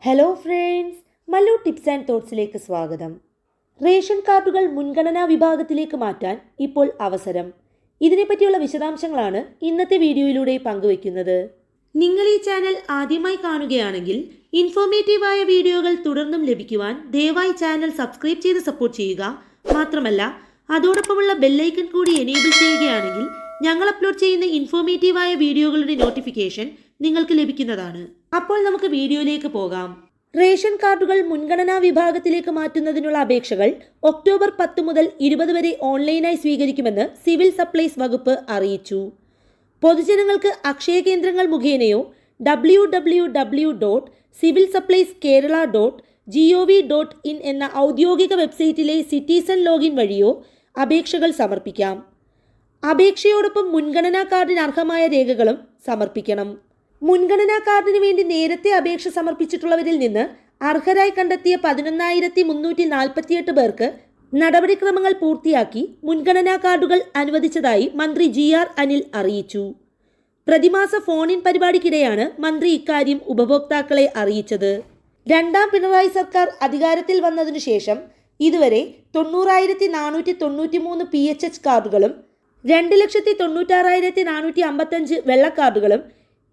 Hello friends, Mallu tips and തോട്ട്സിലേക്ക് സ്വാഗതം. Ration കാർഡുകൾ മുൻഗണനാ വിഭാഗത്തിലേക്ക് മാറ്റാൻ ഇപ്പോൾ അവസരം. ഇതിനെപ്പറ്റിയുള്ള വിശദാംശങ്ങളാണ് ഇന്നത്തെ വീഡിയോയിലൂടെ പങ്കുവയ്ക്കുന്നത്. നിങ്ങൾ ഈ ചാനൽ ആദ്യമായി കാണുകയാണെങ്കിൽ ഇൻഫോർമേറ്റീവായ വീഡിയോകൾ തുടർന്നും ലഭിക്കുവാൻ ദയവായി ചാനൽ സബ്സ്ക്രൈബ് ചെയ്ത് സപ്പോർട്ട് ചെയ്യുക. മാത്രമല്ല അതോടൊപ്പമുള്ള ബെല്ലൈക്കൺ കൂടി എനേബിൾ ചെയ്യുകയാണെങ്കിൽ ഞങ്ങൾ അപ്ലോഡ് ചെയ്യുന്ന ഇൻഫോർമേറ്റീവായ വീഡിയോകളുടെ നോട്ടിഫിക്കേഷൻ നിങ്ങൾക്ക് ലഭിക്കുന്നതാണ്. അപ്പോൾ നമുക്ക് വീഡിയോയിലേക്ക് പോകാം. റേഷൻ കാർഡുകൾ മുൻഗണനാ വിഭാഗത്തിലേക്ക് മാറ്റുന്നതിനുള്ള അപേക്ഷകൾ ഒക്ടോബർ 10 മുതൽ 20 വരെ ഓൺലൈനായി സ്വീകരിക്കുമെന്ന് സിവിൽ സപ്ലൈസ് വകുപ്പ് അറിയിച്ചു. പൊതുജനങ്ങൾക്ക് അക്ഷയ കേന്ദ്രങ്ങൾ മുഖേനയോ www.civilsupplieskerala.gov.in എന്ന ഔദ്യോഗിക വെബ്സൈറ്റിലെ സിറ്റിസൺ ലോഗിൻ വഴിയോ അപേക്ഷകൾ സമർപ്പിക്കാം. അപേക്ഷയോടൊപ്പം മുൻഗണനാ കാർഡിന് അർഹമായ രേഖകളും സമർപ്പിക്കണം. മുൻഗണനാ കാർഡിന് വേണ്ടി നേരത്തെ അപേക്ഷ സമർപ്പിച്ചിട്ടുള്ളവരിൽ നിന്ന് അർഹരായി കണ്ടെത്തിയ 11,348 പേർക്ക് നടപടിക്രമങ്ങൾ പൂർത്തിയാക്കി മുൻഗണനാ കാർഡുകൾ അനുവദിച്ചതായി മന്ത്രി GR അനിൽ അറിയിച്ചു. പ്രതിമാസ ഫോൺ ഇൻ പരിപാടിക്കിടെയാണ് മന്ത്രി ഇക്കാര്യം ഉപഭോക്താക്കളെ അറിയിച്ചത്. രണ്ടാം പിണറായി സർക്കാർ അധികാരത്തിൽ വന്നതിനു ശേഷം ഇതുവരെ 90,493 PHH കാർഡുകളും 2,96,455 വെള്ളക്കാർഡുകളും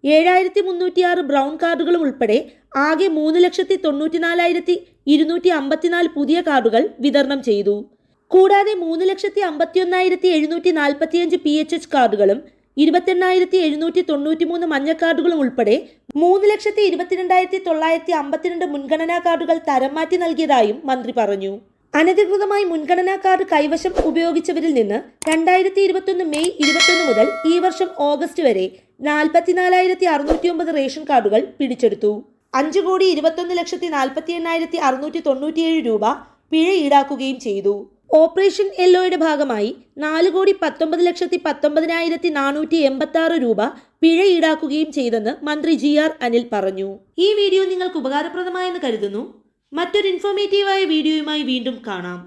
7,306 ബ്രൗൺ കാർഡുകളും ഉൾപ്പെടെ ആകെ 3,94,254 പുതിയ കാർഡുകൾ വിതരണം ചെയ്തു. കൂടാതെ 3,51,745 PHH കാർഡുകളും 28,793 മഞ്ഞ കാർഡുകളും ഉൾപ്പെടെ 3,22,952 മുൻഗണനാ കാർഡുകൾ തരം മാറ്റി നൽകിയതായും മന്ത്രി പറഞ്ഞു. അനധികൃതമായി മുൻഗണനാ കാർഡ് കൈവശം ഉപയോഗിച്ചവരിൽ നിന്ന് 2021 മെയ് 21 മുതൽ ഈ വർഷം ഓഗസ്റ്റ് വരെ 44,609 റേഷൻ കാർഡുകൾ പിടിച്ചെടുത്തു. 5,21,48,697 രൂപ പിഴ ഈടാക്കുകയും ചെയ്തു. ഓപ്പറേഷൻ യെല്ലോയുടെ ഭാഗമായി 4,19,19,486 രൂപ പിഴ ഈടാക്കുകയും ചെയ്തെന്ന് മന്ത്രി GR അനിൽ പറഞ്ഞു. ഈ വീഡിയോ നിങ്ങൾക്ക് ഉപകാരപ്രദമായെന്ന് കരുതുന്നു. മറ്റൊരു ഇൻഫോർമേറ്റീവായ വീഡിയോയുമായി വീണ്ടും കാണാം.